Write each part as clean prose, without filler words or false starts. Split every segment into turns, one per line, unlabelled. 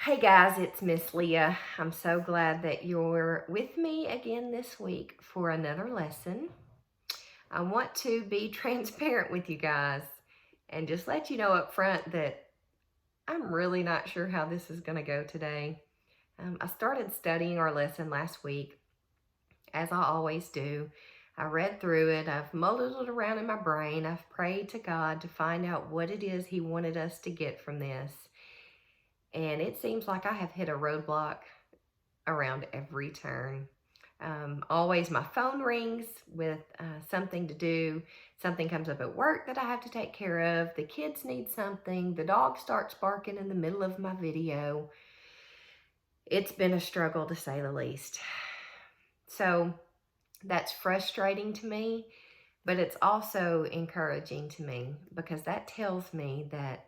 Hey guys, it's Miss Leah. I'm so glad that you're with me again this week for another lesson. I want to be transparent with you guys and just let you know up front that I'm really not sure how this is going to go today. I started studying our lesson last week, as I always do. I read through it. I've mulled it around in my brain. I've prayed to God to find out what it is He wanted us to get from this. And it seems like I have hit a roadblock around every turn. Always my phone rings with something to do. Something comes up at work that I have to take care of. The kids need something. The dog starts barking in the middle of my video. It's been a struggle to say the least. So that's frustrating to me, but it's also encouraging to me because that tells me that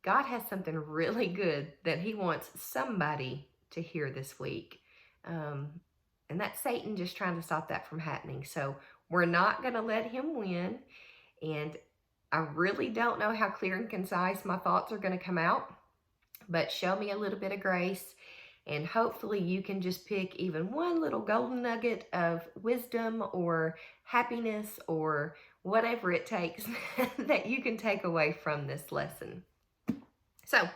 God has something really good that He wants somebody to hear this week. And that's Satan just trying to stop that from happening. So we're not going to let him win. And I really don't know how clear and concise my thoughts are going to come out, but show me a little bit of grace. And hopefully you can just pick even one little golden nugget of wisdom or happiness or whatever it takes that you can take away from this lesson. So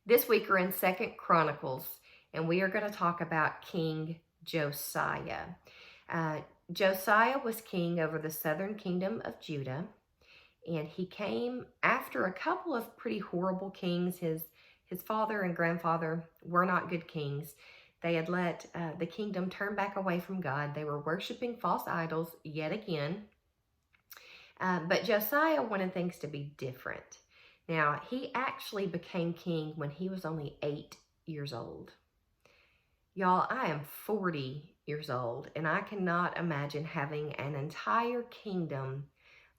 this week we're in 2nd Chronicles, and we are going to talk about King Josiah. Josiah was king over the southern kingdom of Judah, and he came after a couple of pretty horrible kings. His father and grandfather were not good kings. They had let the kingdom turn back away from God. They were worshiping false idols yet again. But Josiah wanted things to be different. Now, he actually became king when he was only 8 years old. Y'all, I am 40 years old, and I cannot imagine having an entire kingdom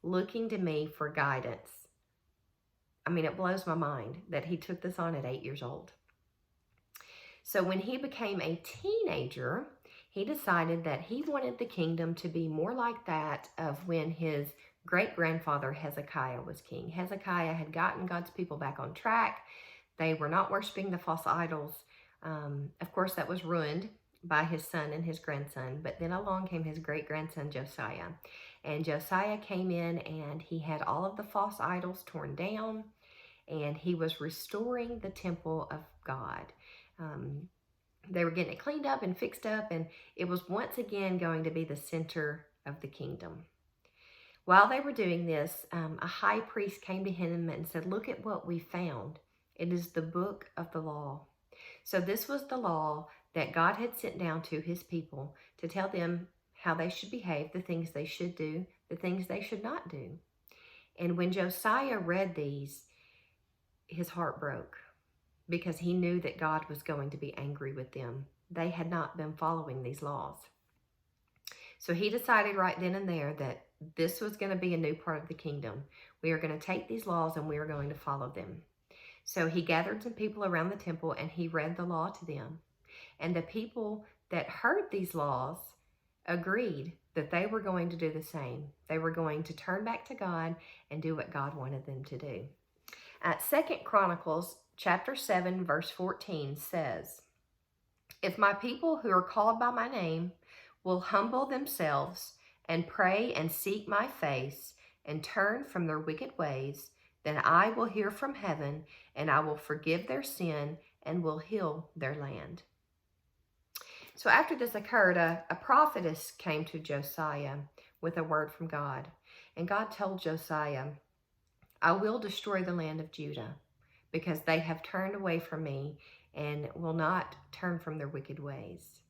looking to me for guidance. I mean, it blows my mind that he took this on at 8 years old. So when he became a teenager, he decided that he wanted the kingdom to be more like that of when his great-grandfather Hezekiah was king. Hezekiah had gotten God's people back on track. They were not worshiping the false idols. Of course, that was ruined by his son and his grandson. But then along came his great-grandson Josiah. And Josiah came in and he had all of the false idols torn down. And he was restoring the temple of God. They were getting it cleaned up and fixed up. And it was once again going to be the center of the kingdom. While they were doing this, a high priest came to him and said, "Look at what we found. It is the book of the law." So this was the law that God had sent down to his people to tell them how they should behave, the things they should do, the things they should not do. And when Josiah read these, his heart broke because he knew that God was going to be angry with them. They had not been following these laws. So he decided right then and there that this was going to be a new part of the kingdom. We are going to take these laws and we are going to follow them. So he gathered some people around the temple and he read the law to them. And the people that heard these laws agreed that they were going to do the same. They were going to turn back to God and do what God wanted them to do. 2nd Chronicles chapter 7 verse 14 says, "If my people who are called by my name will humble themselves and pray and seek my face and turn from their wicked ways, then I will hear from heaven and I will forgive their sin and will heal their land." So after this occurred, a prophetess came to Josiah with a word from God. And God told Josiah, "I will destroy the land of Judah because they have turned away from me and will not turn from their wicked ways.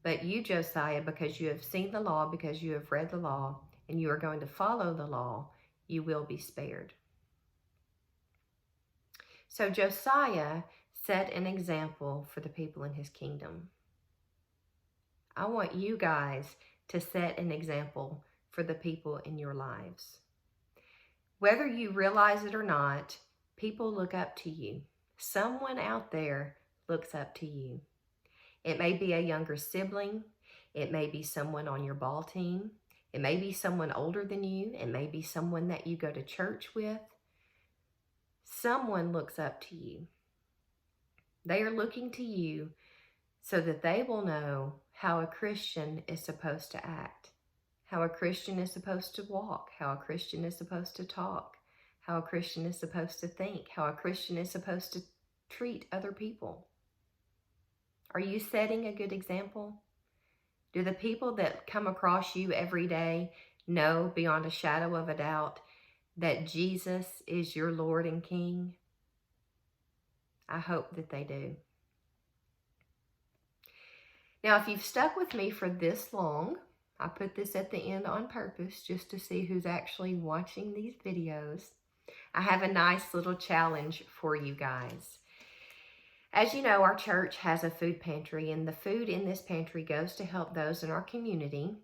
But you, Josiah, because you have seen the law, because you have read the law, and you are going to follow the law, you will be spared." So Josiah set an example for the people in his kingdom. I want you guys to set an example for the people in your lives. Whether you realize it or not, people look up to you. Someone out there looks up to you. It may be a younger sibling. It may be someone on your ball team. It may be someone older than you. It may be someone that you go to church with. Someone looks up to you. They are looking to you so that they will know how a Christian is supposed to act, how a Christian is supposed to walk, how a Christian is supposed to talk, how a Christian is supposed to think, how a Christian is supposed to treat other people. Are you setting a good example? Do the people that come across you every day know beyond a shadow of a doubt that Jesus is your Lord and King? I hope that they do. Now, if you've stuck with me for this long, I put this at the end on purpose just to see who's actually watching these videos. I have a nice little challenge for you guys. As you know, our church has a food pantry, and the food in this pantry goes to help those in our community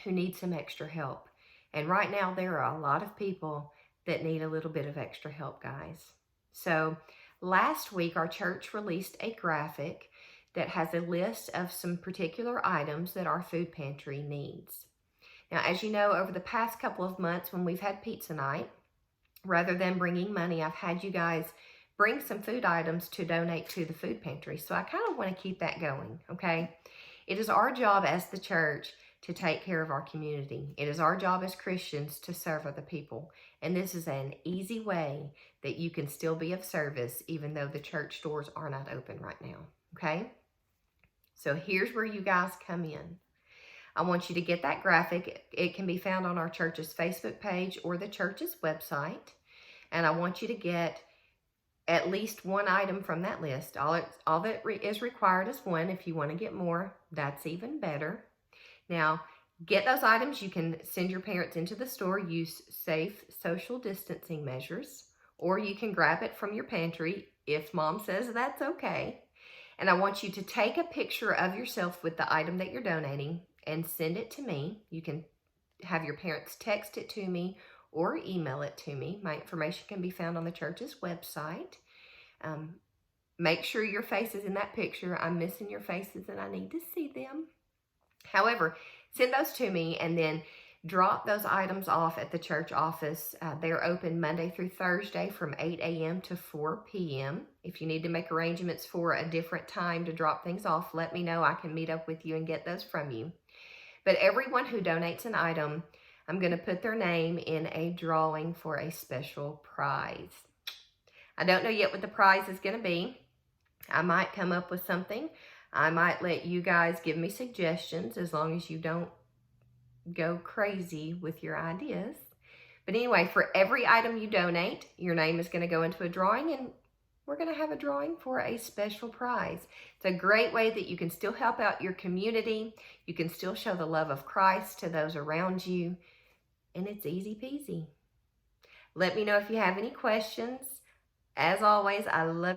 who need some extra help. And right now, there are a lot of people that need a little bit of extra help, guys. So last week, our church released a graphic that has a list of some particular items that our food pantry needs. Now, as you know, over the past couple of months when we've had pizza night, rather than bringing money, I've had you guys bring some food items to donate to the food pantry. So I kind of want to keep that going, okay? It is our job as the church to take care of our community. It is our job as Christians to serve other people. And this is an easy way that you can still be of service even though the church doors are not open right now, okay? So here's where you guys come in. I want you to get that graphic. It can be found on our church's Facebook page or the church's website. And I want you to get at least one item from that list. All that is required is one. If you want to get more, that's even better. Now, get those items. You can send your parents into the store, use safe social distancing measures, or you can grab it from your pantry if mom says that's okay. And I want you to take a picture of yourself with the item that you're donating and send it to me. You can have your parents text it to me or email it to me. My information can be found on the church's website. Make sure your face is in that picture. I'm missing your faces and I need to see them. However, send those to me and then drop those items off at the church office. They're open Monday through Thursday from 8 a.m. to 4 p.m. If you need to make arrangements for a different time to drop things off, let me know. I can meet up with you and get those from you. But everyone who donates an item, I'm going to put their name in a drawing for a special prize. I don't know yet what the prize is going to be. I might come up with something. I might let you guys give me suggestions as long as you don't go crazy with your ideas. But anyway, for every item you donate, your name is going to go into a drawing, and we're going to have a drawing for a special prize. It's a great way that you can still help out your community. You can still show the love of Christ to those around you, and it's easy peasy. Let me know if you have any questions. As always, I love